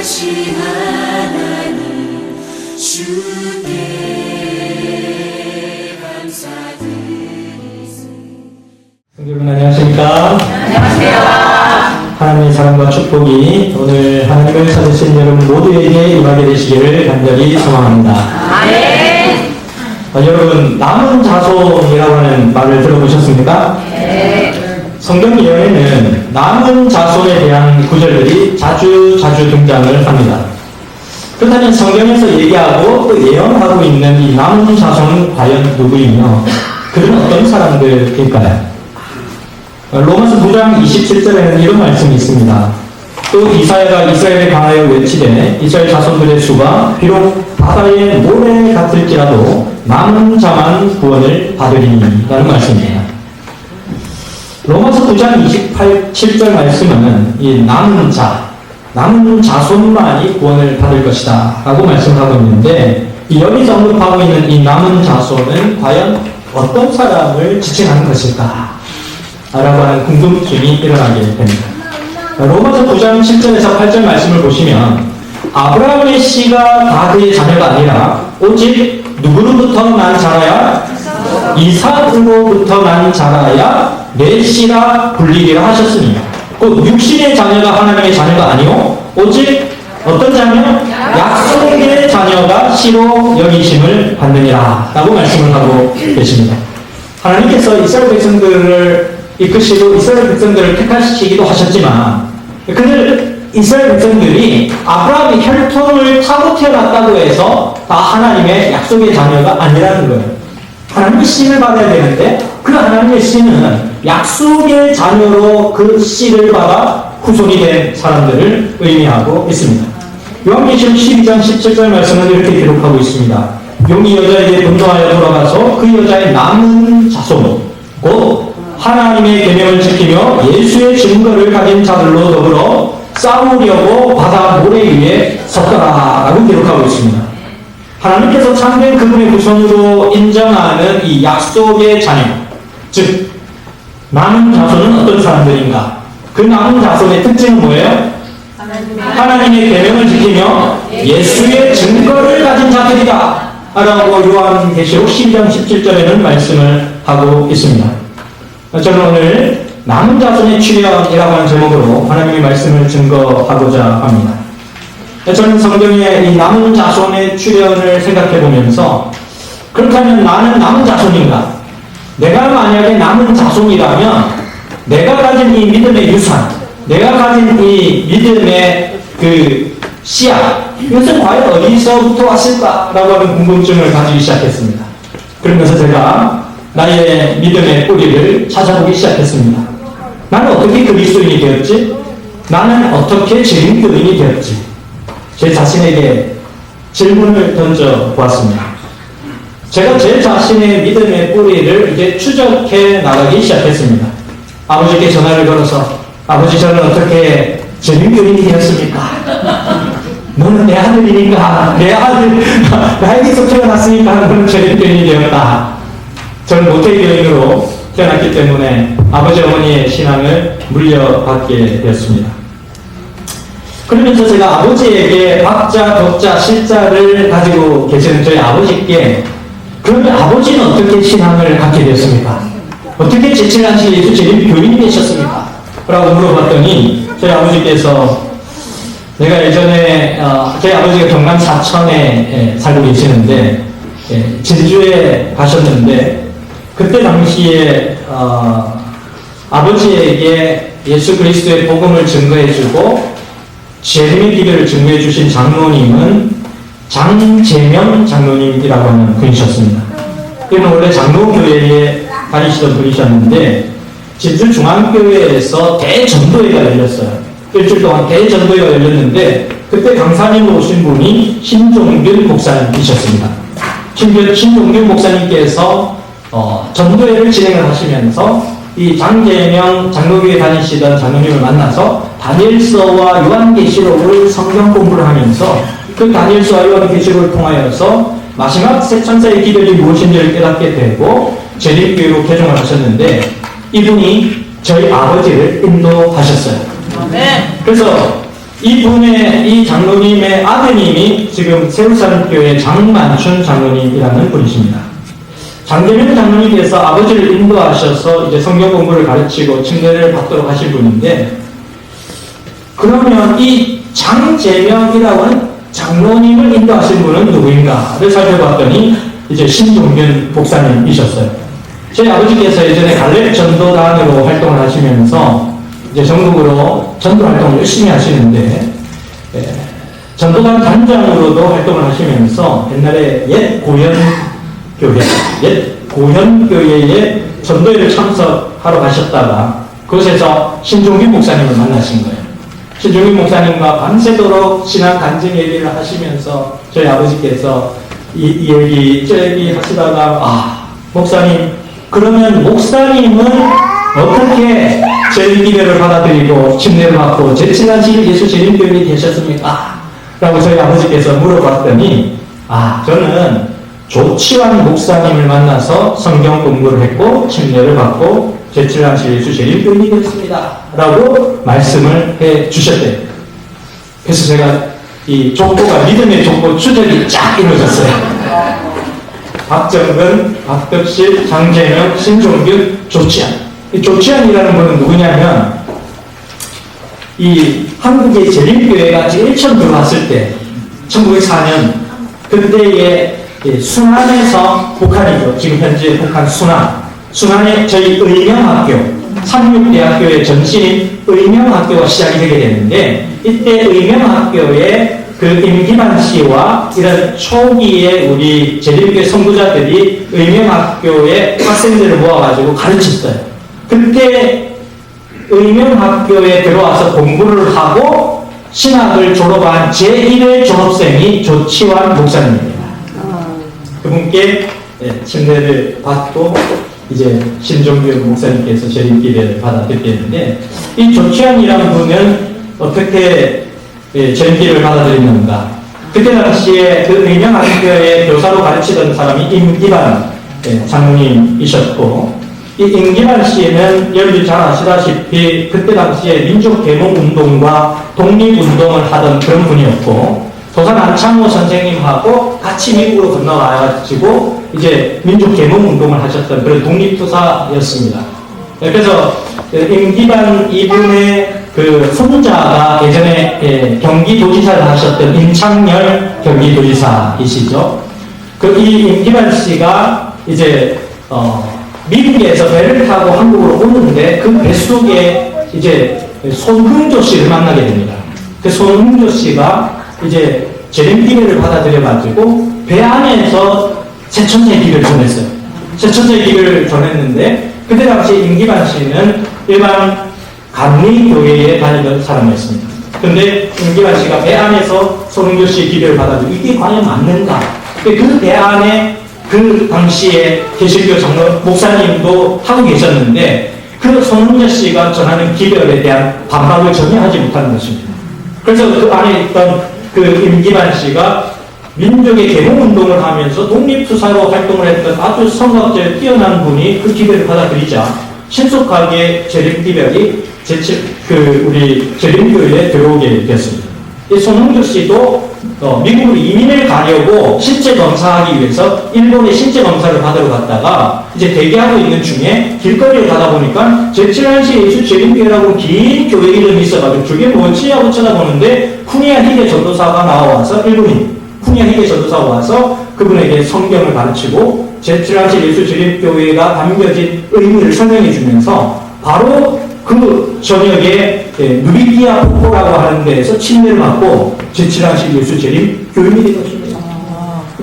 전능하신 하나님 주께 감사드리세. 여러분 안녕하십니까? 안녕하세요. 하나님의 사랑과 축복이 오늘 하나님을 찾으신 여러분 모두에게 임하게 되시기를 간절히 소망합니다. 아멘. 여러분 남은 자손이라고 하는 말을 들어보셨습니까? 네. 성경 예언에는 남은 자손에 대한 구절들이 자주 등장을 합니다. 그렇다면 성경에서 얘기하고 또 예언하고 있는 이 남은 자손은 과연 누구이며 그들은 어떤 사람들일까요? 로마서 9장 27절에는 이런 말씀이 있습니다. 또 이사야가 이스라엘에 강하여 외치되 이스라엘 자손들의 수가 비록 바다의 모래 같을지라도 남은 자만 구원을 받으리니 라는 말씀입니다. 로마서 9장 27절 말씀은 이 남은 자손만이 구원을 받을 것이다 라고 말씀하고 있는데 여기서 언급하고 있는 이 남은 자손은 과연 어떤 사람을 지칭하는 것일까 라고 하는 궁금증이 일어나게 됩니다. 로마서 9장 7절에서 8절 말씀을 보시면 아브라함의 씨가 다 그의 자녀가 아니라 오직 누구로부터 난 자라야? 이삭으로부터 난 자라야 내 씨라 불리리라 하셨으니 곧 육신의 자녀가 하나님의 자녀가 아니요 오직 어떤 자녀? 약속의 자녀가 씨로 여기심을 받느니라 라고 말씀을 하고 계십니다. 하나님께서 이스라엘 백성들을 이끄시고 이스라엘 백성들을 택하시기도 하셨지만 이스라엘 백성들이 아브라함의 혈통을 타고 태어났다고 해서 다 하나님의 약속의 자녀가 아니라는 거예요. 하나님의 씨를 받아야 되는데 그 하나님의 씨는 약속의 자녀로 그 씨를 받아 후손이 된 사람들을 의미하고 있습니다. 요한계시록 12장 17절 말씀은 이렇게 기록하고 있습니다. 용이 여자에게 분노하여 돌아가서 그 여자의 남은 자손 곧 하나님의 계명을 지키며 예수의 증거를 가진 자들로 더불어 싸우려고 바다 모래 위에 섰더라라고 기록하고 있습니다. 하나님께서 참된 그분의 후손으로 인정하는 이 약속의 자녀, 즉 남은 자손은 어떤 사람들인가? 그 남은 자손의 특징은 뭐예요? 하나님의 계명을 지키며 예수의 증거를 가진 자들이다 라고 요한계시록 12장 17절에는 말씀을 하고 있습니다. 저는 오늘 남은 자손의 출현이라고 하는 제목으로 하나님의 말씀을 증거하고자 합니다. 저는 성경의 이 남은 자손의 출현을 생각해 보면서 그렇다면 나는 남은 자손인가? 내가 만약에 남은 자손이라면 내가 가진 이 믿음의 유산, 내가 가진 이 믿음의 그 씨앗, 이것은 과연 어디서부터 왔을까라고 하는 궁금증을 가지기 시작했습니다. 그러면서 제가 나의 믿음의 뿌리를 찾아보기 시작했습니다. 나는 어떻게 그리스도인이 되었지? 나는 어떻게 재림교인이 되었지? 제 자신에게 질문을 던져보았습니다. 제가 제 자신의 믿음의 뿌리를 이제 추적해 나가기 시작했습니다. 아버지께 전화를 걸어서 아버지 저는 어떻게 재림교인이 되었습니까? 너는 내 아들이니까 내 아들 나에게서 태어났으니까 너는 재림교인이 되었다. 저는 모태교인으로 태어났기 때문에 아버지 어머니의 신앙을 물려받게 되었습니다. 그러면서 제가 아버지에게 박자, 덕자, 실자를 가지고 계시는 저희 아버지께 그러면 아버지는 어떻게 신앙을 갖게 되었습니까? 어떻게 제7한시 예수 재림 교인이 되셨습니까? 라고 물어봤더니 저희 아버지께서 내가 예전에 저희 아버지가 경남 사천에 살고 계시는데 진주에 가셨는데 그때 당시에 아버지에게 예수 그리스도의 복음을 증거해주고 재림의 기회를 증거해주신 장로님은 장재명 장로님이라고 하는 분이셨습니다. 이분은 원래 장로교회에 다니시던 분이셨는데 진주중앙교회에서 대전도회가 열렸어요. 일주일 동안 대전도회가 열렸는데 그때 강사님으로 오신 분이 신종균 목사님이셨습니다. 신종균 목사님께서 전도회를 진행을 하시면서 이 장재명 장로교회 다니시던 장로님을 만나서 다니엘서와 요한계시록을 성경 공부를 하면서 그 다니엘서와 요한계시록을 통하여서 마지막 새 천사의 기별이 무엇인지를 깨닫게 되고 재림교회로 개종을 하셨는데 이분이 저희 아버지를 인도하셨어요. 네. 그래서 이 장로님의 아드님이 지금 세울산교회 장만춘 장로님이라는 분이십니다. 장재명 장로님께서 아버지를 인도하셔서 이제 성경 공부를 가르치고 침례를 받도록 하신 분인데, 그러면 이 장재명이라고 하는 장로님을 인도하신 분은 누구인가를 살펴봤더니 이제 신종균 목사님이셨어요. 제 아버지께서 예전에 갈렙 전도단으로 활동을 하시면서 이제 전국으로 전도 활동을 열심히 하시는데, 전도단 단장으로도 활동을 하시면서 옛날에 옛 고현교회에 전도회를 참석하러 가셨다가 그곳에서 신종균 목사님을 만나신 거예요. 신종균 목사님과 밤새도록 신앙 간증 얘기를 하시면서 저희 아버지께서 이 얘기 저 얘기 하시다가, 목사님, 그러면 목사님은 어떻게 재림기회를 받아들이고 침례를 받고 제7한 예수 재림교인이 되셨습니까? 라고 저희 아버지께서 물어봤더니, 저는 조치환 목사님을 만나서 성경 공부를 했고 침례를 받고 제7한 예수 재림교인이 되었습니다 라고 말씀을 해 주셨대요. 그래서 제가 이 족보가, 믿음의 족보 추적이 쫙 이루어졌어요. 박정근, 박덕실, 장재명, 신종균, 조치환. 이 조치환이라는 분은 누구냐면, 이 한국의 재림교회가 제일 처음 들어왔을 때 1904년 그때의 순안에서, 북한이죠. 지금 현재 북한 순안에 저희 의명학교, 삼육대학교의 전신인 의명학교가 시작이 되게 되는데, 이때 의명학교에 그 임기만 씨와 이런 초기에 우리 재림교회 선구자들이 의명학교에 학생들을 모아가지고 가르쳤어요. 그때 의명학교에 들어와서 공부를 하고 신학을 졸업한 제1회 졸업생이 조치환 목사님입니다. 그분께 침례를 받고 이제 신종균 목사님께서 재림기회를 받아 듣게 했는데, 이 조치환이라는 분은 어떻게 재림기회를 받아들였는가? 그때 당시에 그 의명학교의 교사로 가르치던 사람이 임기반 장로님이셨고, 이 임기반 씨는 여러분들이 잘 아시다시피 그때 당시에 민족개몽운동과 독립운동을 하던 그런 분이었고, 도산 안창호 선생님하고 같이 미국으로 건너와가지고 이제 민족개몽운동을 하셨던 그런 독립투사였습니다. 그래서 임기반 이분의 그 손자가 예전에 경기도지사를 하셨던 임창열 경기도지사이시죠. 이 임기반 씨가 이제 미국에서 배를 타고 한국으로 오는데 그 배 속에 이제 손흥조 씨를 만나게 됩니다. 그 손흥조 씨가 이제 재림기회를 받아들여가지고 배 안에서 새천사의 길을 전했어요. 새천사의 길을 전했는데, 그때 당시 임기반 씨는 일반 감리교회에 다니던 사람이었습니다. 근데 임기반 씨가 배 안에서 손흥조 씨의 기별을 받아들이고 이게 과연 맞는가? 그 배 안에 그 당시에 개신교 장로 목사님도 하고 계셨는데, 그 손흥조 씨가 전하는 기별에 대한 반박을 전혀 하지 못하는 것입니다. 그래서 그 안에 있던 그 임기반 씨가 민족의 개몽운동을 하면서 독립투사로 활동을 했던 아주 성악적으로 뛰어난 분이 그 기별을 받아들이자 신속하게 재림기별이 우리 재림교회에 들어오게 되었습니다. 이 손흥조 씨도 미국으로 이민을 가려고 신체 검사하기 위해서 일본의 신체 검사를 받으러 갔다가 이제 대기하고 있는 중에 길거리를 가다 보니까 제7한시 예수 재림교회라고 긴 교회 이름이 있어가지고 그게 뭐지 하고 쳐다보는데 쿠니아 히데 전도사가 나와서 일본인 쿠니아 히데 전도사가 와서 그분에게 성경을 가르치고 제7한시 예수 재림교회가 담겨진 의미를 설명해 주면서 바로 그 저녁에 누비디아 폭포라고 하는 데에서 침례를 받고 제7한시 예수 재림 교인이 된 것입니다.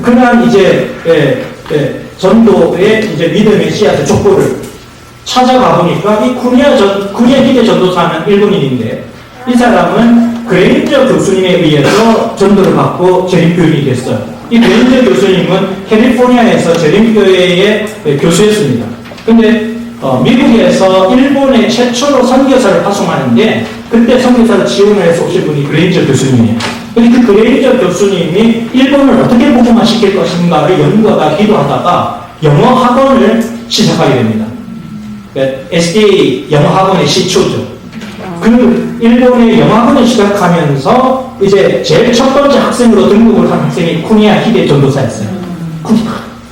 그러한 이제 전도의 이제 믿음의 씨앗의 족보를 찾아가 보니까 이 쿠니아 히데 전도사는 일본인인데, 이 사람은 그레인저 교수님에 의해서 전도를 받고 재림 교인이 됐어요. 이 그레인저 교수님은 캘리포니아에서 재림교회의 교수였습니다. 근데 미국에서 일본에 최초로 선교사를 파송하는데, 그때 선교사를 지원을 해서 오신 분이 그레인저 교수님이에요. 근데 그 그레인저 교수님이 일본을 어떻게 복음화시킬 것인가를 연구하다 기도하다가 영어 학원을 시작하게 됩니다. SDA 영어 학원의 시초죠. 그 일본의 영화관을 시작하면서 이제 제일 첫 번째 학생으로 등록을 한 학생이 쿠니야 히데 전도사였어요.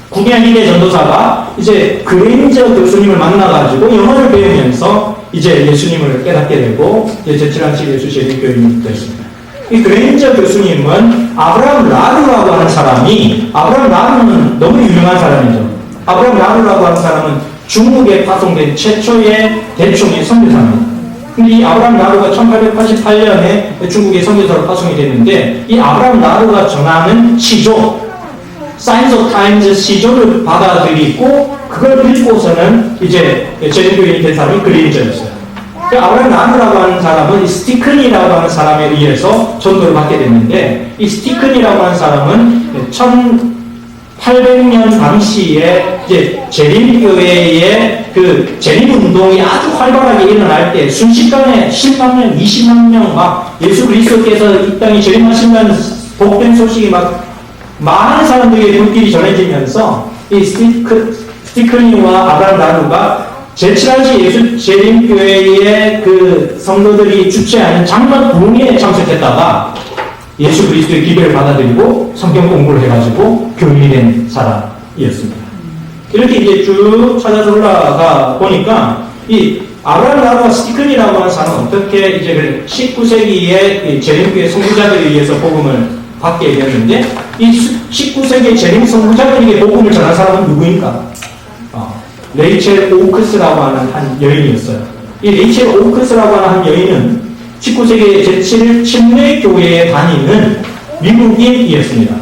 쿠니야 히데 전도사가 이제 그레인저 교수님을 만나가지고 영어를 배우면서 이제 예수님을 깨닫게 되고 이제 제칠한식 예수 제일교인이 됐습니다. 이 그레인저 교수님은 아브라함 라루라고 하는 사람이, 아브라함 라루는 너무 유명한 사람이죠. 아브라함 라루라고 하는 사람은 중국에 파송된 최초의 대충의 선교사입니다. 근데 이 아브라함 라루가 1888년에 중국의 선교사로 파송이 됐는데, 이 아브라함 라루가 전하는 시조, 사이언스 오브 타임즈 시조를 받아들이고 그걸 읽고서는 이제 제일교인이 된 사람이 그레인저였어요. 아브라함 라루라고 하는 사람은 이 스티큰이라고 하는 사람에 의해서 전도를 받게 됐는데, 이 스티큰이라고 하는 사람은 1800년 당시에 이제 재림교회의 그 재림운동이 아주 활발하게 일어날 때 순식간에 10만 명, 20만 명 막 예수 그리스도께서 이 땅에 재림하시면 복된 소식이 막 많은 사람들에게 불길이 전해지면서 이 스티큰이와 아브라함 라루가 제7한시 예수 재림교회의 그 성도들이 주최하는 장막 부흥회에 참석했다가 예수 그리스도의 기별을 받아들이고 성경 공부를 해가지고 교인이 된 사람이었습니다. 이렇게 이제 쭉 찾아서 올라가 보니까 이 아브라함 라루와 스티큰이라고 하는 사람은 어떻게 이제 19세기의 재림교회 선구자들에 의해서 복음을 받게 되었는데, 이 19세기의 재림 선구자들에게 복음을 전한 사람은 누구인가? 레이첼 오크스라고 하는 한 여인이었어요. 이 레이첼 오크스라고 하는 한 여인은 19세기의 제7 침례교회에 다니는 미국인이었습니다.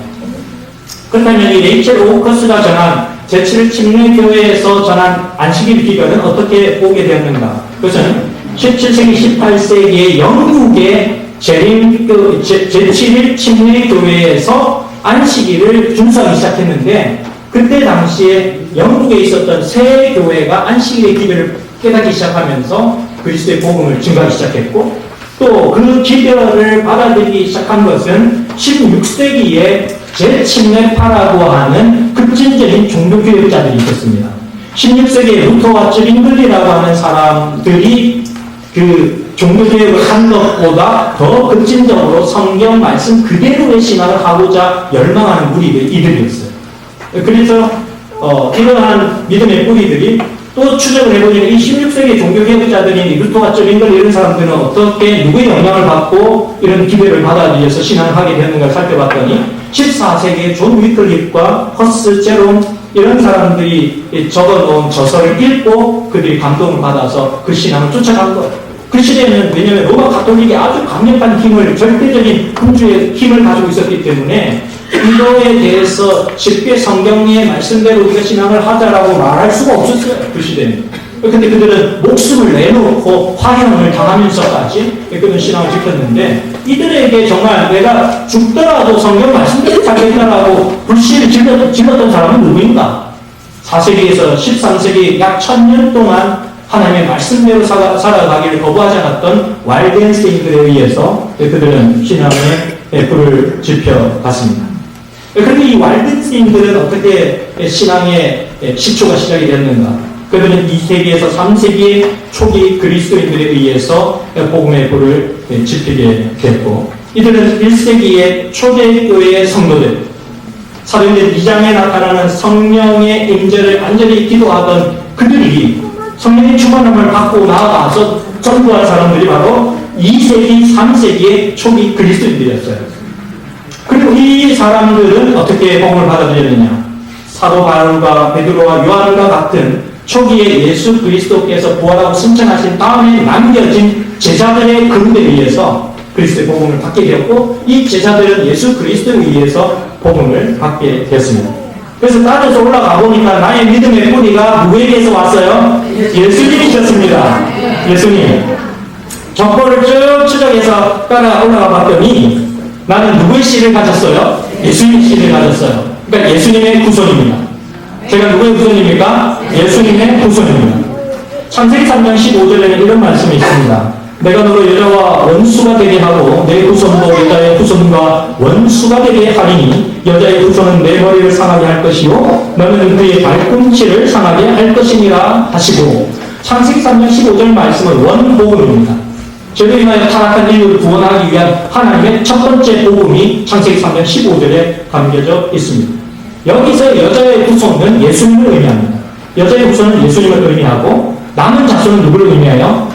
그렇다면 이 레이첼 오크스가 전한 제7 침례교회에서 전한 안식일 기간은 어떻게 보게 되었는가? 그것은 17세기, 18세기의 영국의 제7일 침례교회에서 안식일을 준수하기 시작했는데, 그때 당시에 영국에 있었던 새 교회가 안식일의 기별을 깨닫기 시작하면서 그리스도의 복음을 증가하기 시작했고, 또 그 기별을 받아들이기 시작한 것은 16세기에 제침례파라고 하는 급진적인 종교교육자들이 있었습니다. 16세기에 루터와 쯔링글리라고 하는 사람들이 그 종교교육을 한 것보다 더 급진적으로 성경 말씀 그대로의 신앙을 하고자 열망하는 무리들이 이들이었어요. 그래서 이러한 믿음의 뿌리들이 또 추적을 해보니까 이 16세기 종교개혁자들이 루터와 쩌링글 이런 사람들은 어떻게 누구의 영향을 받고 이런 기별을 받아들여서 신앙을 하게 되는가 살펴봤더니 14세기의 존 위클립과 허스 제롬 이런 사람들이 적어놓은 저서를 읽고 그들이 감동을 받아서 그 신앙을 쫓아간 거예요. 그 시대에는 왜냐하면 로마 가톨릭이 아주 강력한 힘을, 절대적인 군주의 힘을 가지고 있었기 때문에 이거에 대해서 쉽게 성경의 말씀대로 우리가 신앙을 하자라고 말할 수가 없었어요. 그 시대는. 근데 그들은 목숨을 내놓고 화형을 당하면서까지 그런 신앙을 지켰는데, 이들에게 정말 내가 죽더라도 성경 말씀대로 살겠다라고 불씨를 질렀던 사람은 누구인가? 4세기에서 13세기 약 1000년 동안 하나님의 말씀대로 살아가기를 거부하지 않았던 왈덴스테인들에 의해서 그들은 신앙에 불을 지펴갔습니다. 그런데 이 왈덴스테인들은 어떻게 신앙의 시초가 시작이 됐는가? 그들은 2세기에서 3세기의 초기 그리스도인들에 의해서 복음의 불을 지피게 됐고, 이들은 1세기의 초대교회의 성도들, 사도행전 2장에 나타나는 성령의 임재를 간절히 기도하던 그들이 성령의 충만함을 받고 나아가서 전도한 사람들이 바로 2세기, 3세기의 초기 그리스도인들이었어요. 그리고 이 사람들은 어떻게 복음을 받아들였느냐? 사도 바울과 베드로와 요한과 같은 초기에 예수 그리스도께서 부활하고 승천하신 다음에 남겨진 제자들의 그룹에 의해서 그리스도의 복음을 받게 되었고, 이 제자들은 예수 그리스도에 의해서 복음을 받게 되었습니다. 그래서 따져서 올라가 보니까 나의 믿음의 뿌리가 누구에게서 왔어요? 예수님이셨습니다. 예수님. 정보를 쭉 추적해서 따라 올라가 봤더니 나는 누구의 씨를 가졌어요? 예수님의 씨를 가졌어요. 그러니까 예수님의 후손입니다. 제가 누구의 후손입니까? 예수님의 후손입니다. 창세기 3장 15절에는 이런 말씀이 있습니다. 내가 너로 여자와 원수가 되게 하고 내 후손도 여자의 후손과 원수가 되게 하리니 여자의 후손은 내 머리를 상하게 할 것이요 너는 그의 발꿈치를 상하게 할 것이니라 하시고, 창세기 3장 15절 말씀은 원복음입니다. 죄로 인하여 타락한 인류를 구원하기 위한 하나님의 첫 번째 복음이 창세기 3장 15절에 담겨져 있습니다. 여기서 여자의 후손은 예수님을 의미합니다. 여자의 후손은 예수님을 의미하고 남은 자손은 누구를 의미하여?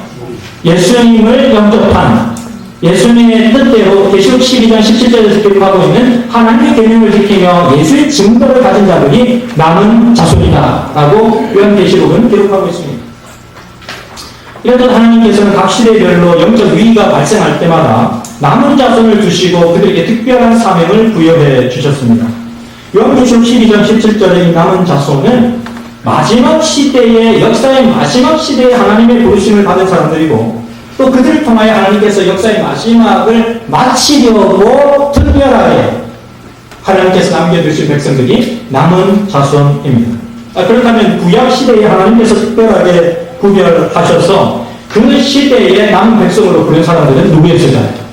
예수님을 영접한 예수님의 뜻대로 계시록 12장 17절에서 기록하고 있는 하나님의 계명을 지키며 예수의 증거를 가진 자들이 남은 자손이다 라고 요한계시록은 기록하고 있습니다. 이렇듯 하나님께서는 각 시대별로 영적 위기가 발생할 때마다 남은 자손을 주시고 그들에게 특별한 사명을 부여해 주셨습니다. 요한계시록 12장 17절의 이 남은 자손은 마지막 시대의 역사의 마지막 시대에 하나님의 부르심을 받은 사람들이고 또 그들을 통하여 하나님께서 역사의 마지막을 마치려고 특별하게 하나님께서 남겨두신 백성들이 남은 자손입니다. 그렇다면 구약시대에 하나님께서 특별하게 구별하셔서 그 시대의 남은 백성으로 부른 사람들은 누구였을까요?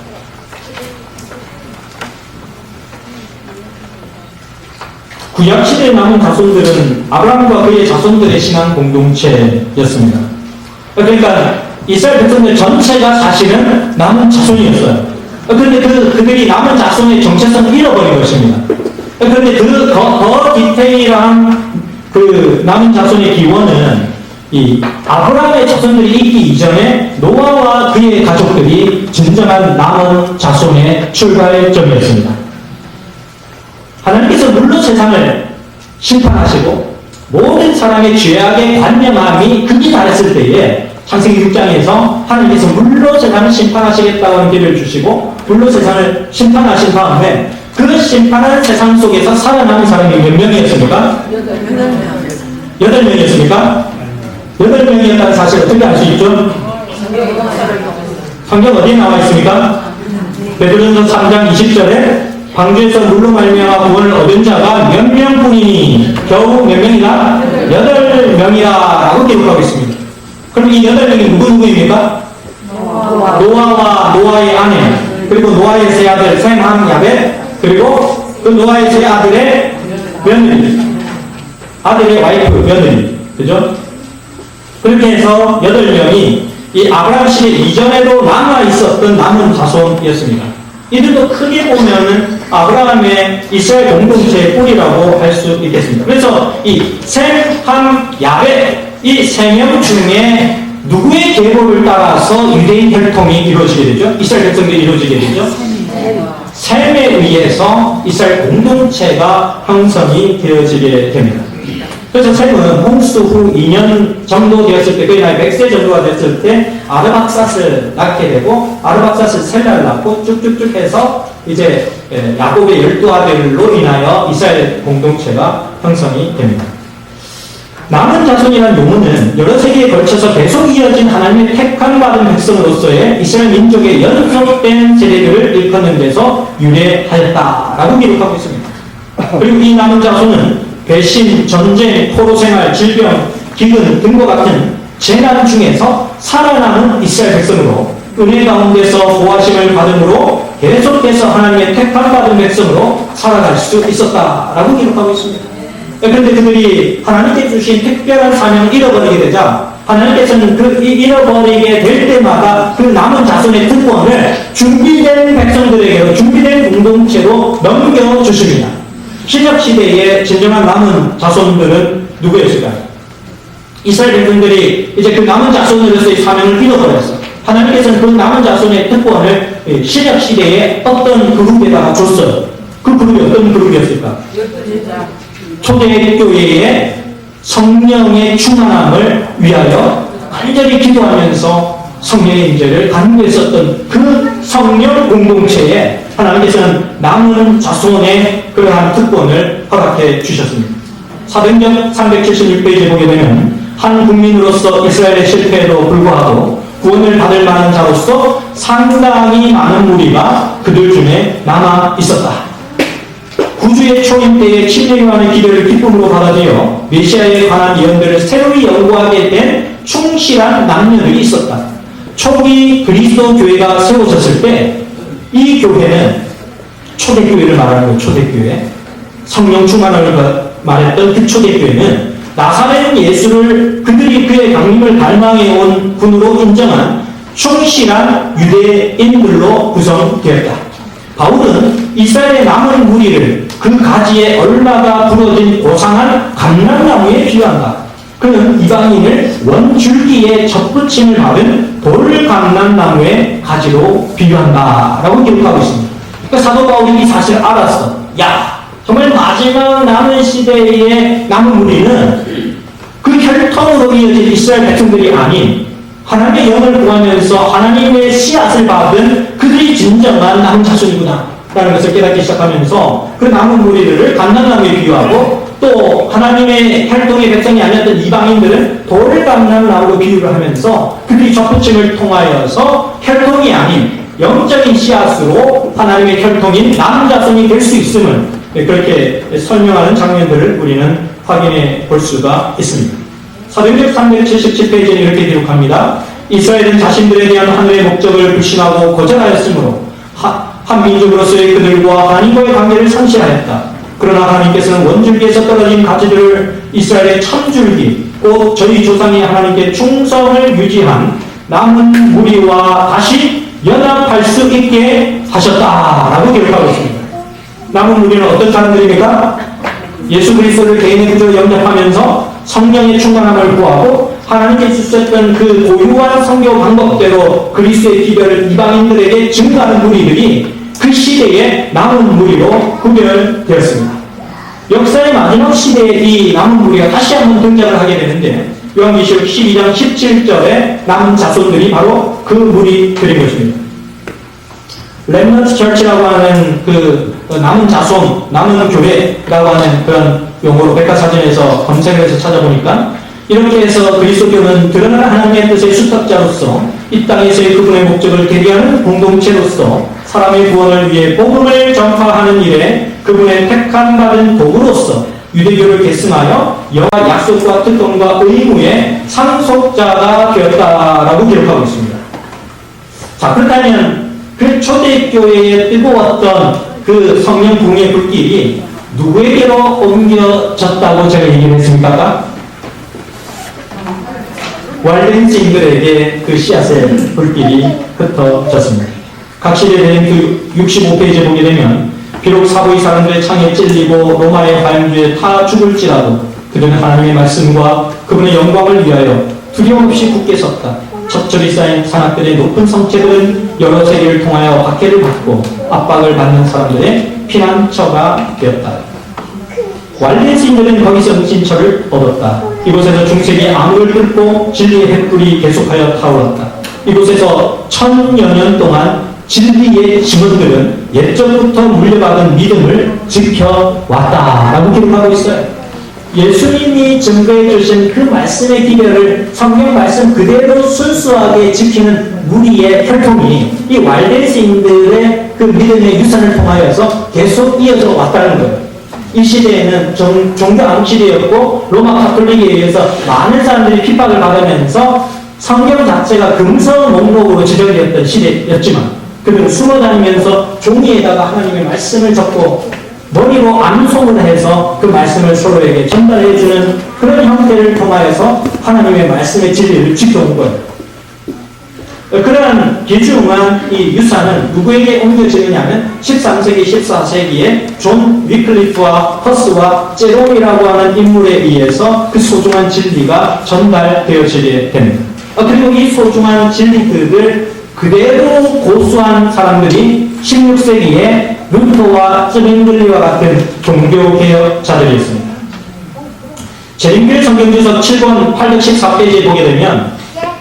구약시대에 남은 자손들은 아브라함과 그의 자손들의 신앙 공동체였습니다. 그러니까 이스라엘 백성들 전체가 사실은 남은 자손이었어요. 그런데 그들이 남은 자손의 정체성을 잃어버린 것입니다. 그런데 더 디테일한 그 남은 자손의 기원은 이 아브라함의 자손들이 있기 이전에 노아와 그의 가족들이 진정한 남은 자손의 출발점이었습니다. 하나님께서 물로 세상을 심판하시고 모든 사람의 죄악의 관념함이 극이 달했을 때에 창세기 6장에서 하나님께서 물로 세상을 심판하시겠다고 하는 기회를 주시고 물로 세상을 심판하신 다음에 그 심판한 세상 속에서 살아남은 사람이 몇 명이었습니까? 8명이었습니까? 8명이었다는 사실 어떻게 알 수 있죠? 성경 어디에 나와 있습니까? 베드로전서 3장 20절에 방주에서 물로 말미암아 구원을 얻은 자가 몇 명뿐이니 겨우 몇 명이나? 8명이라 라고 기록하고 있습니다. 그럼 이 8명이 누구입니까? 노아와 노아의 아내 그리고 노아의 세 아들 셈, 함, 야벳 그리고 그 노아의 세 아들의 며느리 아들의 와이프 며느리 그죠? 그렇게 해서 8명이 이 아브라함 시대 이전에도 남아있었던 남은 자손이었습니다. 이들도 크게 보면은 아브라함의 이스라엘 공동체의 뿌리라고 할 수 있겠습니다. 그래서 이 셈, 함, 야벳 이 3명 중에 누구의 계보를 따라서 유대인 혈통이 이루어지게 되죠? 이스라엘 백성들이 이루어지게 되죠? 셈에 의해서 이스라엘 공동체가 형성이 되어지게 됩니다. 그래서 셈은 홍수 후 2년 정도 되었을 때, 거의 나이 100세 정도가 됐을 때 아르박삿을 낳게 되고 아르박삿을 셀라를 낳고 쭉쭉쭉 해서 이제 야곱의 12아들로 인하여 이스라엘 공동체가 형성이 됩니다. 남은 자손이라는 용어는 여러 세기에 걸쳐서 계속 이어진 하나님의 택함 받은 백성으로서의 이스라엘 민족의 연속된 세대들을 일컫는 데서 유래하였다라고 기록하고 있습니다. 그리고 이 남은 자손은 배신, 전쟁, 포로생활, 질병, 기근 등과 같은 재난 중에서 살아남은 이스라엘 백성으로 은혜 가운데서 보호하심을 받음으로 계속해서 하나님의 택함 받은 백성으로 살아갈 수 있었다라고 기록하고 있습니다. 그런데 그들이 하나님께 주신 특별한 사명을 잃어버리게 되자 하나님께서는 그 잃어버리게 될 때마다 그 남은 자손의 특권을 준비된 백성들에게로 준비된 공동체로 넘겨주십니다. 신약시대의 진정한 남은 자손들은 누구였을까요? 이스라엘 백성들이 이제 그 남은 자손으로서의 사명을 잃어버렸어요. 하나님께서는 그 남은 자손의 특권을 신약시대에 어떤 그룹에다가 줬어요. 그 그룹이 어떤 그룹이었을까? 초대교회의 성령의 충만함을 위하여 간절히 기도하면서 성령의 임재를 간구했었던 그 성령 공동체에 하나님께서는 남은 자손의 그러한 특권을 허락해 주셨습니다. 사도행전 376페이지에 보게 되면 한 국민으로서 이스라엘의 실패에도 불구하고 구원을 받을 만한 자로서 상당히 많은 무리가 그들 중에 남아 있었다. 구주의 초임 때에 침례요한의 기도를 기쁨으로 받아들여 메시아에 관한 예언들을 새로이 연구하게 된 충실한 남녀들이 있었다. 초기 그리스도 교회가 세워졌을 때 이 교회는 초대교회를 말하는 거예요. 초대교회. 성령 충만을 말했던 그 초대교회는 나사렛 예수를 그들이 그의 강림을 갈망해온 분으로 인정한 충실한 유대인들로 구성되었다. 바울은 이스라엘의 남은 무리를 그 가지에 얼마가 부러진 고상한 감람나무에 비유한다. 그는 이방인을 원줄기에 접붙임을 받은 돌감람나무의 가지로 비유한다라고 기록하고 있습니다. 그러니까 사도 바울이 이 사실을 알았어. 야, 정말 마지막 남은 시대의 남은 무리는 그 혈통으로 이어진 이스라엘 백성들이 아닌 하나님의 영을 구하면서 하나님의 씨앗을 받은 그들이 진정한 남은 자손이구나 라는 것을 깨닫기 시작하면서 그 남은 무리들을 감람나무에 비유하고 또 하나님의 혈통의 백성이 아니었던 이방인들은 돌감람나무로 비유를 하면서 그들이 접붙임을 통하여서 혈통이 아닌 영적인 씨앗으로 하나님의 혈통인 남은 자손이 될 수 있음을 그렇게 설명하는 장면들을 우리는 확인해 볼 수가 있습니다. 사도행전 377페이지는 이렇게 기록합니다. 이스라엘은 자신들에 대한 하늘의 목적을 불신하고 거절하였으므로 한 민족으로서의 그들과 하나님과의 관계를 상실하였다. 그러나 하나님께서는 원줄기에서 떨어진 가지들을 이스라엘의 천줄기, 곧 저희 조상이 하나님께 충성을 유지한 남은 무리와 다시 연합할 수 있게 하셨다라고 기록하고 있습니다. 남은 무리는 어떤 사람들입니까? 예수 그리스도를 개인의 구주로 영접하면서 성령의 충만함을 구하고 하나님께 주셨던 그 고유한 성교 방법대로 그리스도의 기별을 이방인들에게 증거하는 무리들이 그 시대의 남은 무리로 구별되었습니다. 역사의 마지막 시대에 이 남은 무리가 다시 한번 등장을 하게 되는데 요한계시록 12장 17절에 남은 자손들이 바로 그 무리들인 것입니다. 렘넌트 처치라고 하는 그 남은 자손, 남은 교회라고 하는 그런 용어로 백과사전에서 검색을 해서 찾아보니까 이렇게 해서 그리스도교는 드러나는 하나님의 뜻의 수탁자로서 이 땅에서의 그분의 목적을 대리하는 공동체로서 사람의 구원을 위해 복음을 전파하는 일에 그분의 택함 받은 도구로서 유대교를 계승하여 여호와 약속과 특권과 의무의 상속자가 되었다라고 기록하고 있습니다. 자, 그렇다면 그 초대교회에 뜨거웠던 그 성령 부흥의 불길이 누구에게로 옮겨졌다고 제가 얘기를 했습니까? 왈덴스인들에게 그 씨앗의 불길이 흩어졌습니다. 각시대 대행 65페이지에 보게 되면 비록 사고의 사람들의 창에 찔리고 로마의 화염주에 타 죽을지라도 그들은 하나님의 말씀과 그분의 영광을 위하여 두려움 없이 굳게 섰다. 첩첩이 쌓인 산악들의 높은 성체들은 여러 세계를 통하여 박해를 받고 압박을 받는 사람들의 피난처가 되었다. 왈렌스인들은 거기서 은신처를 얻었다. 이곳에서 중세기 암을 뚫고 진리의 횃불이 계속하여 타올랐다. 이곳에서 1000여 년 동안 진리의 직원들은 옛적부터 물려받은 믿음을 지켜왔다라고 기록하고 있어요. 예수님이 증거해 주신 그 말씀의 기별을 성경 말씀 그대로 순수하게 지키는 무리의 혈통이 이 왈덴스인들의 그 믿음의 유산을 통하여서 계속 이어져 왔다는 거예요. 이 시대에는 종교 암시대였고 로마 가톨릭에 의해서 많은 사람들이 핍박을 받으면서 성경 자체가 금서 목록으로 지정되었던 시대였지만 그들은 숨어 다니면서 종이에다가 하나님의 말씀을 적고 머리로 암송을 해서 그 말씀을 서로에게 전달해주는 그런 형태를 통하여서 하나님의 말씀의 진리를 지켜온 거예요. 그러한 귀중한 이 유산은 누구에게 옮겨지느냐면 13세기, 14세기에 존 위클리프와 허스와 제롬이라고 하는 인물에 의해서 그 소중한 진리가 전달되어지게 됩니다. 그리고 이 소중한 진리들을 그대로 고수한 사람들이 16세기에 루터와 쯔빙글리와 같은 종교개혁자들이었습니다. 제림길 성경주석 7권 814페이지에 보게 되면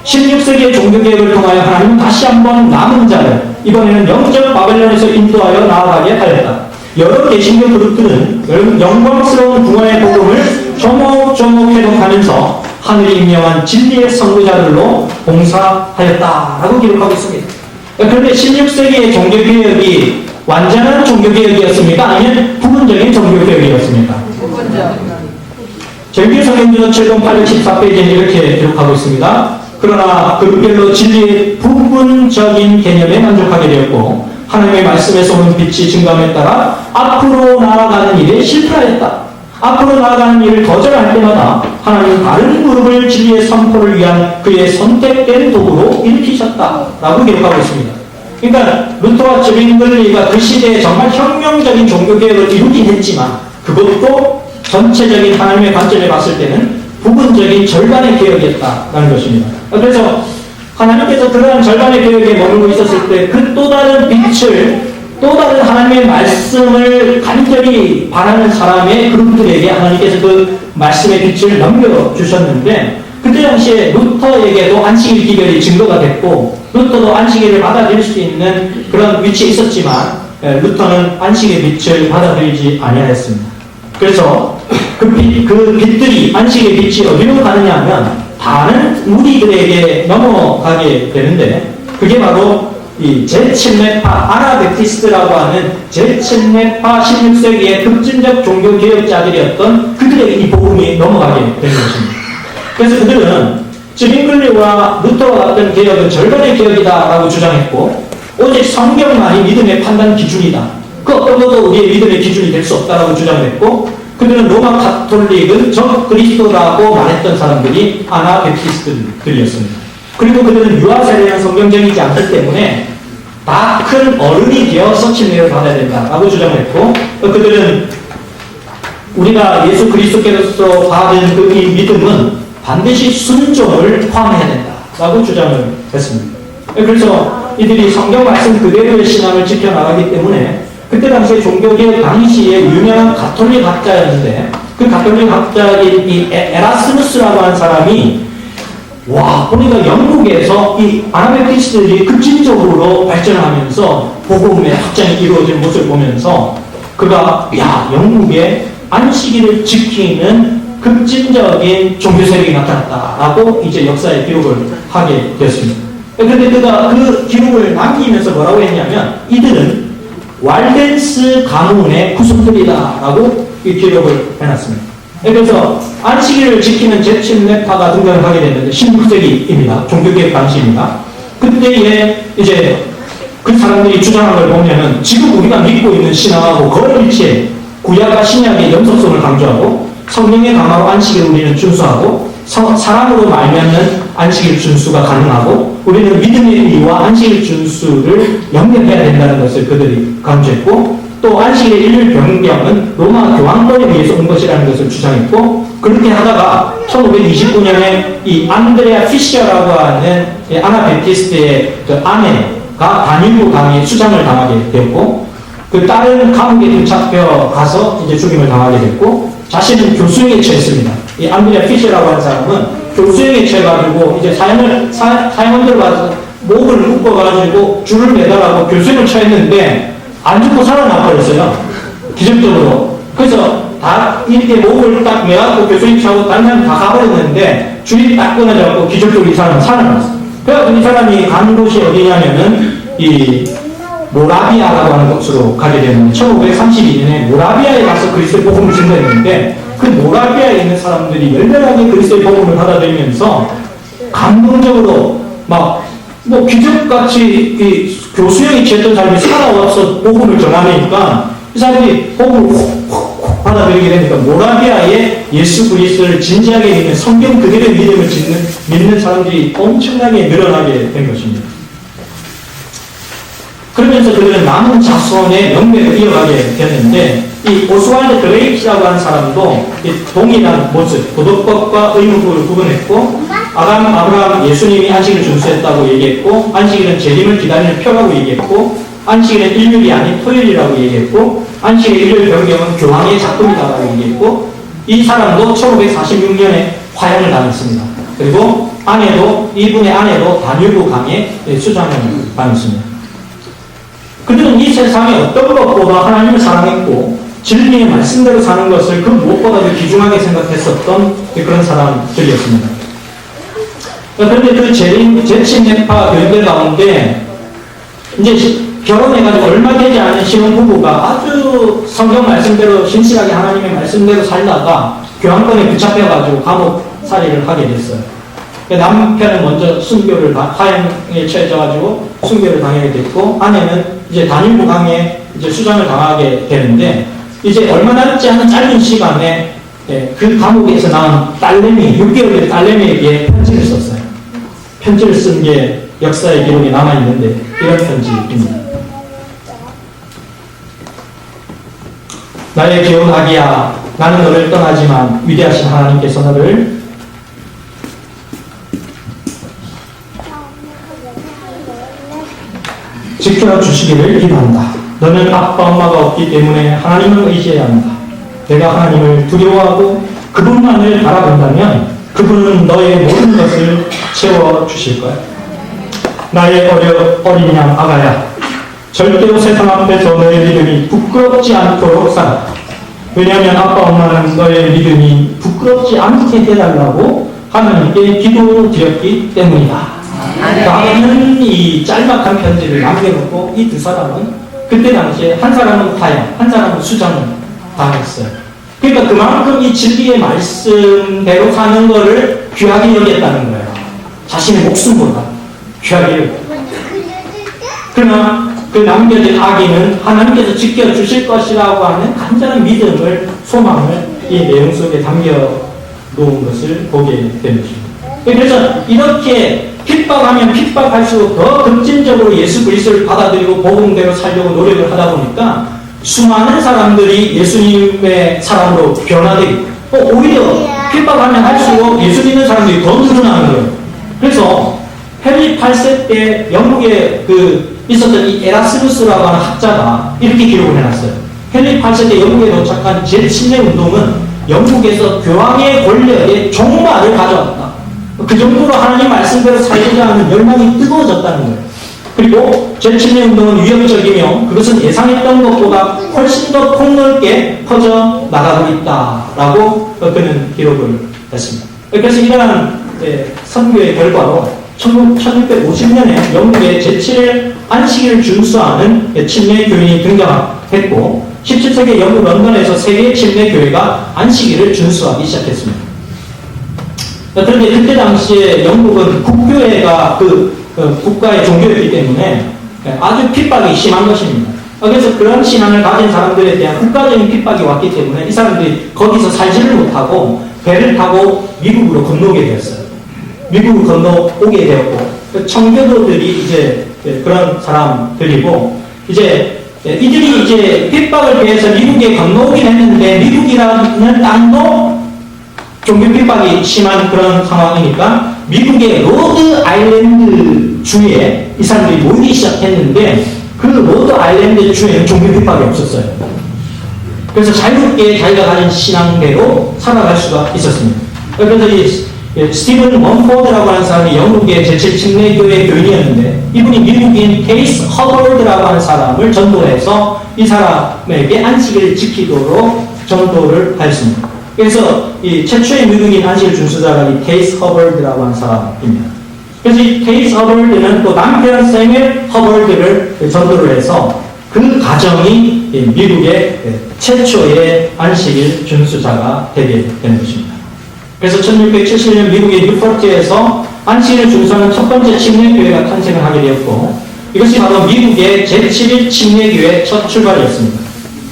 16세기의 종교개혁을 통하여 하나님은 다시 한번 남은 자를 이번에는 영적 바벨론에서 인도하여 나아가게 하였다. 여러 개신교 그룹들은 영광스러운 붕어의 복음을 조목조목 회복하면서 하늘이 임명한 진리의 선구자들로 봉사하였다라고 기록하고 있습니다. 그런데 16세기의 종교개혁이 완전한 종교개혁이었습니까? 아니면 부분적인 종교개혁이었습니까? 제림길 성경주석 7권 814페이지에 이렇게 기록하고 있습니다. 그러나 그룹별로 진리의 부분적인 개념에 만족하게 되었고 하나님의 말씀에서 오는 빛이 증감에 따라 앞으로 나아가는 일에 실패하였다. 앞으로 나아가는 일을 거절할 때마다 하나님은 다른 그룹을 진리의 선포를 위한 그의 선택된 도구로 일으키셨다라고 기록하고 있습니다. 그러니까 루터와 즈빙글리가 그 시대에 정말 혁명적인 종교개혁을 이루긴 했지만 그것도 전체적인 하나님의 관점에 봤을 때는 부분적인 절반의 개혁이었다라는 것입니다. 그래서 하나님께서 그러한 절반의 개혁에 머물고 있었을 때 그 또 다른 빛을 또 다른 하나님의 말씀을 간절히 바라는 사람의 그룹들에게 하나님께서 그 말씀의 빛을 넘겨주셨는데 그때 당시에 루터에게도 안식일 기별이 증거가 됐고 루터도 안식일을 받아들일 수 있는 그런 위치에 있었지만 루터는 안식의 빛을 받아들이지 아니하였습니다. 그래서 그 빛들이 안식의 빛이 어디로 가느냐 하면 다른 무리들에게 넘어가게 되는데 그게 바로 이 제7매파 아나베티스트라고 하는 제7매파 16세기의 급진적 종교개혁자들이었던 그들에게 이 복음이 넘어가게 된 것입니다. 그래서 그들은 즈빙글리와 루터와 같은 개혁은 절반의 개혁이다라고 주장했고 오직 성경만이 믿음의 판단 기준이다. 그 어떤 것도 우리의 믿음의 기준이 될 수 없다라고 주장했고 그들은 로마 가톨릭은 적 그리스도라고 말했던 사람들이 아나베티스트들이었습니다. 그리고 그들은 유아세례는 성경적이지 않기 때문에 다 큰 어른이 되어서 침례를 받아야 된다라고 주장했고 그들은 우리가 예수 그리스도께로서 받은 그 이 믿음은 반드시 순종을 포함해야 된다라고 주장을 했습니다. 그래서 이들이 성경 말씀 그대로의 신앙을 지켜나가기 때문에 그때 당시에 종교개혁 당시에 유명한 가톨릭 학자였는데 그 가톨릭 학자인 이 에라스무스라고 하는 사람이 와, 보니까 영국에서 이 아나베티스트들이 급진적으로 발전하면서 복음의 확장이 이루어진 모습을 보면서 그가 야, 영국에 안식일을 지키는 급진적인 종교 세력이 나타났다라고 이제 역사의 기록을 하게 되었습니다. 그런데 그가 그 기록을 남기면서 뭐라고 했냐면 이들은 왈덴스 가문의 후손들이다라고 이 기록을 해놨습니다. 그래서 안식일을 지키는 제7매파가 등장을 하게 됐는데 16세기입니다. 종교개혁 당시입니다. 그때에 이제 그 사람들이 주장한 걸 보면은 지금 우리가 믿고 있는 신앙하고 거의 일치해 구약과 신약의 연속성을 강조하고 성령의 강화로 안식일을 우리는 준수하고 사랑으로 말미암는 안식일 준수가 가능하고 우리는 믿음의 의와 안식일 준수를 연결해야 된다는 것을 그들이 강조했고 또 안식일의 일률 변경은 로마 교황권에 의해서 온 것이라는 것을 주장했고 그렇게 하다가 1529년에 이 안드레아 피셔라고 하는 아나베티스트의 그 아내가 다뉴브 강에 수장을 당하게 되었고 그 딸은 감옥에 붙잡혀 가서 이제 죽임을 당하게 됐고 자신은 교수형에 처했습니다. 이 안드레아 피셔라고 하는 사람은 교수형에 처해가지고 이제 사형원들 와서 목을 묶어가지고 줄을 매달아고 교수형을 처했는데 안 죽고 살아나버렸어요. 기적적으로. 그래서 다 이렇게 목을 딱 매갖고 교수님 차고 다른 사람 다 가버렸는데 줄이 딱 끊어져갖고 기적적으로 이 사람은 살아났어요. 그래서 이 사람이 간 곳이 어디냐면은 이 모라비아라고 하는 곳으로 가게 되는데 1532년에 모라비아에 가서 그리스도의 복음을 증거했는데 그 모라비아에 있는 사람들이 열렬하게 그리스도의 복음을 받아들이면서 감동적으로 막 뭐 기적같이 이 교수형이 취했던 사람이 살아와서 복음을 전하니까 이 사람들이 복음을 훅 받아들이게 되니까 모라비아에 예수 그리스도를 진지하게 믿는 성경 그대로의 믿음을 믿는 사람들이 엄청나게 늘어나게 된 것입니다. 그러면서 그들은 남은 자손의 명맥을 이어가게 됐는데 이 오스왈드 드레이크라고 하는 사람도 이 동일한 모습, 도덕법과 의무법을 구분했고 아브라함 예수님이 안식일을 준수했다고 얘기했고 안식일은 재림을 기다리는 표라고 얘기했고 안식일은 일요일이 아닌 토요일이라고 얘기했고 안식일의 일요일 변경은 교황의 작품이다라고 얘기했고 이 사람도 1546년에 화형을 당했습니다. 그리고 이분의 아내도 다뉴브 강에 수장을 당했습니다. 그들은 이 세상에 어떤 것보다 하나님을 사랑했고 진리의 말씀대로 사는 것을 그 무엇보다도 귀중하게 생각했었던 그런 사람들이었습니다. 그런데 그 제7매파 교인들 가운데 이제 결혼해가지고 얼마 되지 않은 신혼부부가 아주 성경 말씀대로 신실하게 하나님의 말씀대로 살다가 교황권에 붙잡혀가지고 감옥살이를 하게 됐어요. 남편은 먼저 순교를 화형에 처해져가지고 순교를 당하게 됐고 아내는 이제 다뉴브 강에 이제 수장을 당하게 되는데 이제 얼마 남지 않은 짧은 시간에 그 감옥에서 나온 딸내미, 6개월의 딸내미에게 편지를 썼어요. 편지를 쓴 게 역사의 기록에 남아있는데 이런 편지입니다. 나의 귀여운 아기야, 나는 너를 떠나지만 위대하신 하나님께서 너를 지켜주시기를 기도한다. 너는 아빠 엄마가 없기 때문에 하나님을 의지해야 한다. 내가 하나님을 두려워하고 그분만을 바라본다면 그분은 너의 모든 것을 채워주실 거야. 나의 어린 양 아가야, 절대로 세상 앞에서 너의 믿음이 부끄럽지 않도록 살아. 왜냐하면 아빠 엄마는 너의 믿음이 부끄럽지 않게 해달라고 하나님께 기도드렸기 때문이다. 라는 이 짤막한 편지를 남겨놓고 이 두 사람은 그때 당시에 한 사람은 파양, 한 사람은 수장을 당했어요. 그러니까 그만큼 이 진리의 말씀대로 사는 거를 귀하게 여겼다는 거예요. 자신의 목숨보다 귀하게 여겼다. 그러나 그 남겨진 아기는 하나님께서 지켜주실 것이라고 하는 간절한 믿음을, 소망을 이 내용 속에 담겨 놓은 것을 보게 되는 것입니다. 그래서 이렇게 핍박하면 핍박할수록 더 급진적으로 예수 그리스도를 받아들이고 복음대로 살려고 노력을 하다 보니까 수많은 사람들이 예수님의 사람으로 변화되고 오히려 핍박하면 할수록 예수 믿는 사람들이 더 늘어나는 거예요. 그래서 헨리 8세 때 영국에 있었던 이 에라스무스라고 하는 학자가 이렇게 기록을 해놨어요. 헨리 8세 때 영국에 도착한 제7회 운동은 영국에서 교황의 권력에 종말을 가져왔다. 그 정도로 하나님 말씀대로 살고자 하는 열망이 뜨거워졌다는 거예요. 그리고 제7회 운동은 위협적이며 그것은 예상했던 것보다 훨씬 더 폭넓게 퍼져 나가고 있다라고 그는 기록을 했습니다. 그래서 이러한 선교의 결과로 1650년에 영국에 제7일 안식일을 준수하는 침례 교인이 등장했고 17세기 영국 런던에서 세계 침례 교회가 안식일을 준수하기 시작했습니다. 그런데 그때 당시에 영국은 국교회가 국가의 종교였기 때문에 아주 핍박이 심한 것입니다. 그래서 그런 신앙을 가진 사람들에 대한 국가적인 핍박이 왔기 때문에 이 사람들이 거기서 살지를 못하고 배를 타고 미국으로 건너오게 되었어요. 미국을 건너오게 되었고 청교도들이 이제 그런 사람들이고 이들이 이제 핍박을 피해서 미국에 건너오긴 했는데 미국이라는 땅도 종교 핍박이 심한 그런 상황이니까 미국의 로드 아일랜드 주에 이 사람들이 모이기 시작했는데 그 로드 아일랜드 주에는 종교 핍박이 없었어요. 그래서 자유롭게 자기가 가진 신앙대로 살아갈 수가 있었습니다. 그래서 이 스티븐 원포드라고 하는 사람이 영국의 제7 침례교회 교인이었는데 이분이 미국인 케이스 허벌드라고 하는 사람을 전도해서 이 사람에게 안식일을 지키도록 전도를 하였습니다. 그래서 이 최초의 미국인 안식일 준수자가 이 케이스 허벌드라고 하는 사람입니다. 그래서 이 케이스 허벌드는 또 남편 세밀 허벌드를 전도를 해서 그 가정이 미국의 최초의 안식일 준수자가 되게 된 것입니다. 그래서 1670년 미국의 뉴포트에서 안식일을 준수하는 첫 번째 침례교회가 탄생을 하게 되었고 이것이 바로 미국의 제7일 침례교회의 첫 출발이었습니다.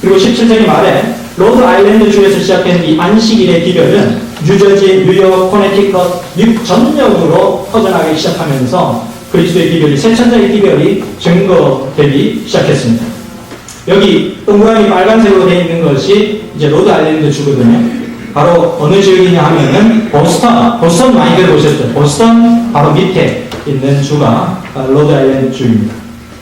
그리고 17세기 말에 로드 아일랜드 주에서 시작된 이 안식일의 기별은 뉴저지, 뉴욕, 코네티컷, 미국 전역으로 퍼져나가기 시작하면서 그리스도의 기별이, 새천자의 기별이 증거되기 시작했습니다. 여기 동그라미 빨간색으로 되어 있는 것이 이제 로드 아일랜드 주거든요. 바로 어느 지역이냐 하면은 보스턴 많이 들어보셨죠? 보스턴 바로 밑에 있는 주가 로드 아일랜드 주입니다.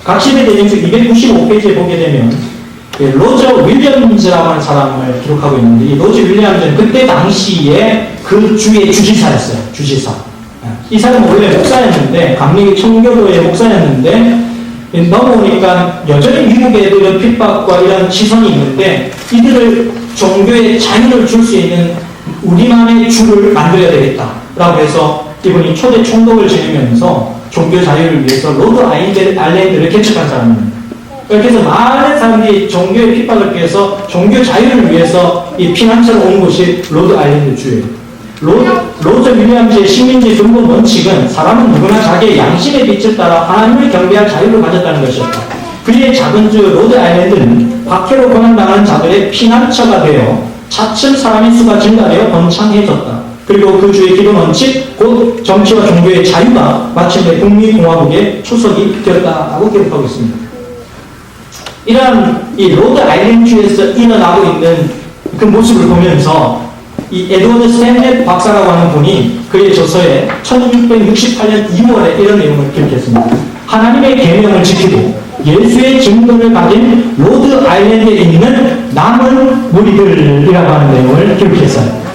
각시대 대행서 295페이지에 보게 되면 로저 윌리엄즈라고 하는 사람을 기록하고 있는데 이 로저 윌리엄즈는 그때 당시에 그 주의 주지사였어요. 주지사. 이 사람은 원래 목사였는데 감리교 청교도의 목사였는데 넘어오니까 여전히 미국에도 이런 핍박과 이런 시선이 있는데 이들을 종교의 자유를 줄 수 있는 우리만의 주를 만들어야 되겠다라고 해서 이분이 초대 총독을 지내면서 종교 자유를 위해서 로드 아일랜드를 개척한 사람입니다. 그래서 많은 사람들이 종교의 핍박을 피해서 종교 자유를 위해서 이 피난처로 온 곳이 로드 아일랜드 주예요. 로저 윌리엄즈의 식민지 근본 원칙은 사람은 누구나 자기의 양심의 빛을 따라 하나님을 경배할 자유를 가졌다는 것이었다. 그의 작은 주 로드 아일랜드는 박해로 고난당하는 자들의 피난처가 되어 차츰 사람의 수가 증가되어 번창해졌다. 그리고 그 주의 기본 원칙, 곧 정치와 종교의 자유가 마침내 북미공화국의 초석이 되었다고 기록하고 있습니다. 이러한 이 로드 아일랜드주에서 일어나고 있는 그 모습을 보면서 이 에드워드 스탠헵 박사라고 하는 분이 그의 저서에 1668년 2월에 이런 내용을 기록했습니다. 하나님의 계명을 지키고 예수의 증거를 가진 로드 아일랜드에 있는 남은 무리들이라고 하는 내용을 기록했어요.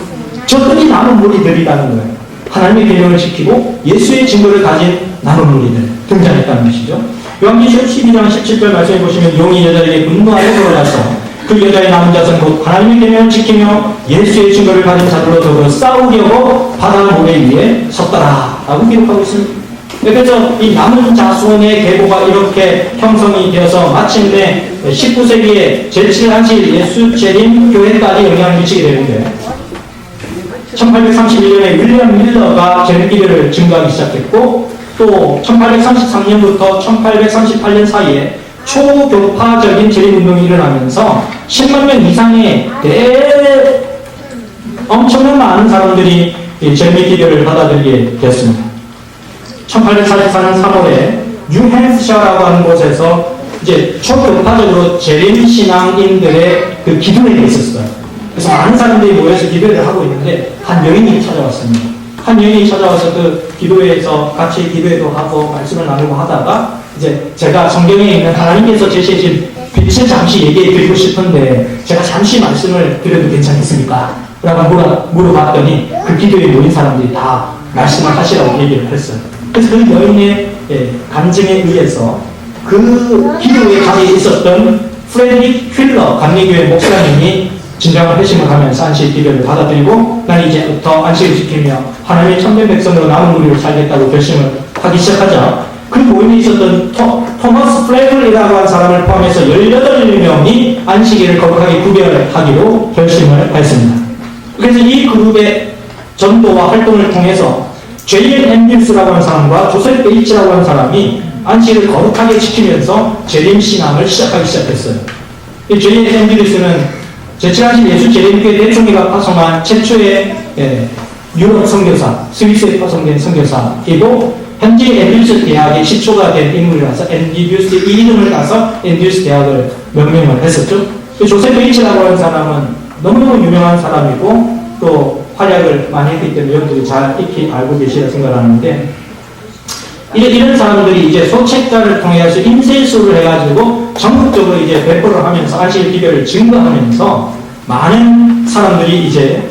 저들이 남은 무리들이라는 거예요. 하나님의 계명을 지키고 예수의 증거를 가진 남은 무리들 등장했다는 것이죠. 요한계시록 12장 17절 말씀해 보시면 용이 여자에게 분노하여 들어와서 그 여자의 남은 자손 곧 하나님의 계명을 지키며 예수의 증거를 가진 자들로 더불어 싸우려고 바다 모래 위에 섰더라 라고 기록하고 있습니다. 그래서 이 남은 자손의 계보가 이렇게 형성이 되어서 마침내 19세기에 제7한실 예수 재림 교회까지 영향을 미치게 되는데 1831년에 윌리엄 밀러가 재림 기회를 증거하기 시작했고 또 1833년부터 1838년 사이에 초교파적인 재림운동이 일어나면서 10만 명 이상의 엄청난 많은 사람들이 재림 기회를 받아들이게 되었습니다. 1844년 3월에 뉴햄프셔라고 하는 곳에서 이제 초교파적으로 재림 신앙인들의 그 기도회가 있었어요. 그래서 많은 사람들이 모여서 기도회를 하고 있는데 한 여인이 찾아왔습니다. 한 여인이 찾아와서 그 기도회에서 같이 기도회도 하고 말씀을 나누고 하다가 이제 제가 성경에 있는 하나님께서 제시해진 빛을 잠시 얘기해 드리고 싶은데 제가 잠시 말씀을 드려도 괜찮겠습니까? 라고 물어봤더니 그 기도회에 모인 사람들이 다 말씀을 하시라고 얘기를 했어요. 그래서 그 여인의 간증에 의해서 그 기도회 자리에 있었던 프레드릭 휠러 감리교회 목사님이 진정한 회심을 하면서 안식 기도를 받아들이고 나는 이제부터 안식을 지키며 하나님의 참된 백성으로 남은 우리를 살겠다고 결심을 하기 시작하자 그 모임에 있었던 토마스 플래글이라고 한 사람을 포함해서 18명이 안식일을 거룩하게 구별하기로 결심을 했습니다. 그래서 이 그룹의 전도와 활동을 통해서 제이엘 앤드류스라고 하는 사람과 조셉 베이츠라고 하는 사람이 안식일을 거룩하게 지키면서 재림신앙을 시작하기 시작했어요. 이 제이엘 앤드류스는 제7한실 예수 재림교회 대총회가 파송한 최초의 유럽 선교사, 스위스에 파송된 선교사이고 현재 앤드류스 대학의 시초가 된 인물이라서 앤드류스 이 이름을 따서 앤드류스 대학을 명명을 했었죠. 조셉 베이츠라고 하는 사람은 너무너무 유명한 사람이고 또 활약을 많이 했기 때문에 여러분들이 잘 익히 알고 계시라 생각하는데 이런 사람들이 이제 소책자를 통해서 인쇄수를 해가지고 전국적으로 이제 배포를 하면서 안식 기별을 증거하면서 많은 사람들이 이제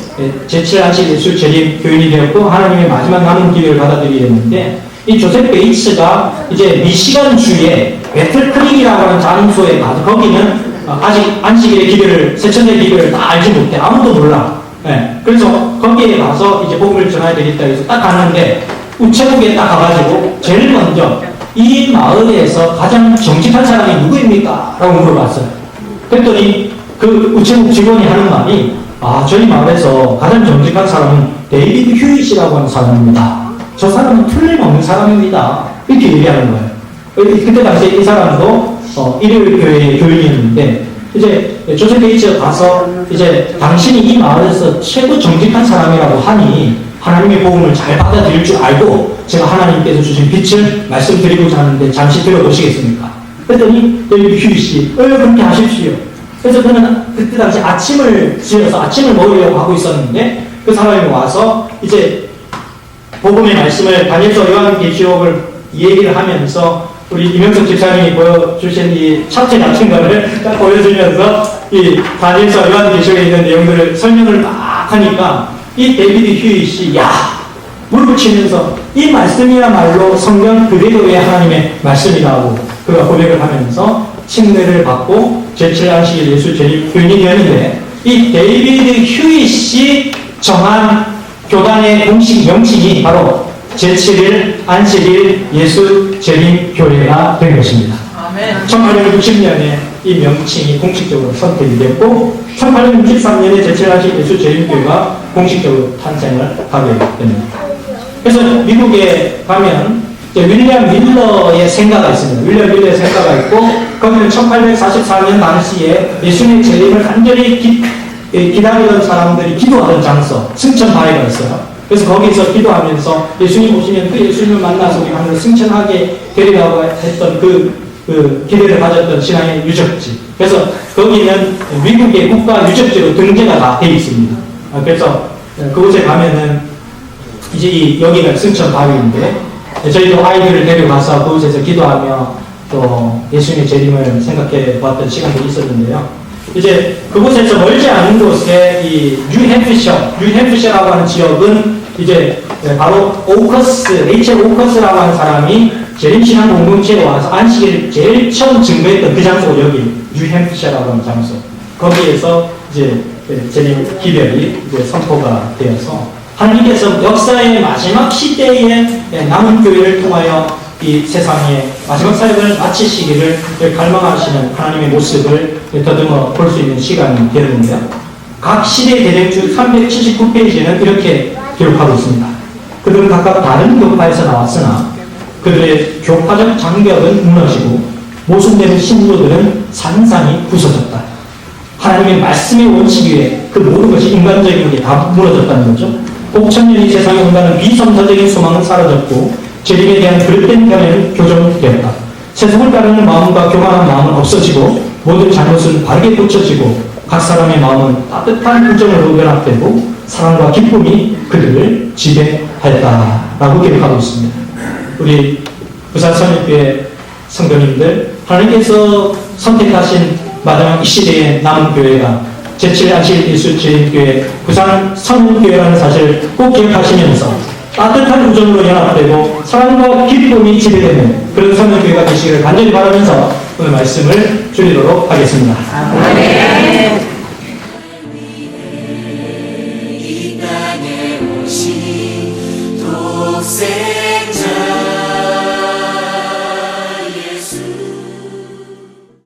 제7안식 예수 재림 교인이 되었고 하나님의 마지막 남은 기별을 받아들이게 됐는데 이 조셉 베이츠가 이제 미시간 주의 배틀크릭이라고 하는 장소에 가서 거기는 아직 안식일의 기별을 세천의 기별을 다 알지 못해 아무도 몰라. 그래서 거기에 가서 이제 복음을 전해야 되겠다 해서 딱 가는데 우체국에 딱 가가지고 제일 먼저 이 마을에서 가장 정직한 사람이 누구입니까? 라고 물어봤어요. 그랬더니 그 우체국 직원이 하는 말이 저희 마을에서 가장 정직한 사람은 데이비드 휴잇이라고 하는 사람입니다. 저 사람은 틀림없는 사람입니다. 이렇게 얘기하는 거예요. 그때 당시에 이 사람도 일요일 교회의 교인이었는데 이제 조셉 베이츠가 가서 이제 당신이 이 마을에서 최고 정직한 사람이라고 하니 하나님의 복음을 잘 받아들일 줄 알고 제가 하나님께서 주신 빛을 말씀드리고자 하는데 잠시 들어보시겠습니까? 그랬더니 데이비드 휴잇이 그렇게 하십시오. 그래서 저는 그때 당시 아침을 지어서 아침을 먹으려고 하고 있었는데 그 사람이 와서 이제 복음의 말씀을 다니엘서 요한계시록을 얘기를 하면서 우리 이명석 집사님이 보여주신 이 차트 같은 거를 딱 보여주면서 이 다니엘서 요한계시록에 있는 내용들을 설명을 막 하니까 이 데이비드 휴잇이 무릎을 치면서 이 말씀이야말로 성경 그대로의 하나님의 말씀이라고 그가 고백을 하면서 칭례를 받고 제7안식일 예수 재림 교인이 되었는데 이 데이비드 휴잇이 정한 교단의 공식 명칭이 바로 제7일 안식일 예수 재림 교회가 된 것입니다. 1860년에 이 명칭이 공식적으로 선택이 됐고 1863년에 제7안식일 예수 재림 교회가 공식적으로 탄생을 하게 됩니다. 그래서 미국에 가면 이제 윌리엄 밀러의 생가가 있습니다. 윌리엄 밀러의 생가가 있고 거기는 1844년 당시에 예수님의 재림을 간절히 기다리던 사람들이 기도하던 장소 승천바위가 있어요. 그래서 거기서 기도하면서 예수님 오시면 그 예수님을 만나서 우리 하늘을 승천하게 되리라고 했던 그 기대를 가졌던 신앙의 유적지. 그래서 거기는 미국의 국가 유적지로 등재가 다 되어 있습니다. 그래서 그곳에 가면은 이제 여기가 승천바위인데 저희도 아이들을 데려가서 그곳에서 기도하며 또 예수님의 재림을 생각해 보았던 시간도 있었는데요. 이제 그곳에서 멀지 않은 곳에 이 뉴햄프셔라고 하는 지역은 이제 바로 레이첼 오커스라고 하는 사람이 재림신앙 공동체에 와서 안식일을 제일 처음 증거했던 그 장소가 여기 뉴햄프셔라고 하는 장소. 거기에서 이제 재림 기별이 이제 선포가 되어서 하나님께서 역사의 마지막 시대에 남은 교회를 통하여 이 세상의 마지막 사역을 마치시기를 갈망하시는 하나님의 모습을 더듬어 볼 수 있는 시간이 되었는데요. 각 시대 대령주 379페이지는 이렇게 기록하고 있습니다. 그들은 각각 다른 교파에서 나왔으나 그들의 교파적 장벽은 무너지고 모순되는 신조들은 산산이 부서졌다. 하나님의 말씀의 원칙 위에 그 모든 것이 인간적인 게 다 무너졌다는 거죠. 복천년이 세상에 온다는 비성사적인 소망은 사라졌고 재림에 대한 그릇된 견해는 교정되었다. 세속을 따르는 마음과 교만한 마음은 없어지고 모든 잘못은 바르게 고쳐지고 각 사람의 마음은 따뜻한 우정으로 연합되고 사랑과 기쁨이 그들을 지배하였다라고 기록하고 있습니다. 우리 부산선입교회 성도님들, 하나님께서 선택하신 마지막 이 시대의 남은 교회가 제7안식 예수재림교회 부산 선교회라는 사실을 꼭 기억하시면서 따뜻한 우정으로 연합되고 사랑과 기쁨이 지배되는 그런 선교회가 되시기를 간절히 바라면서 오늘 말씀을 줄이도록 하겠습니다.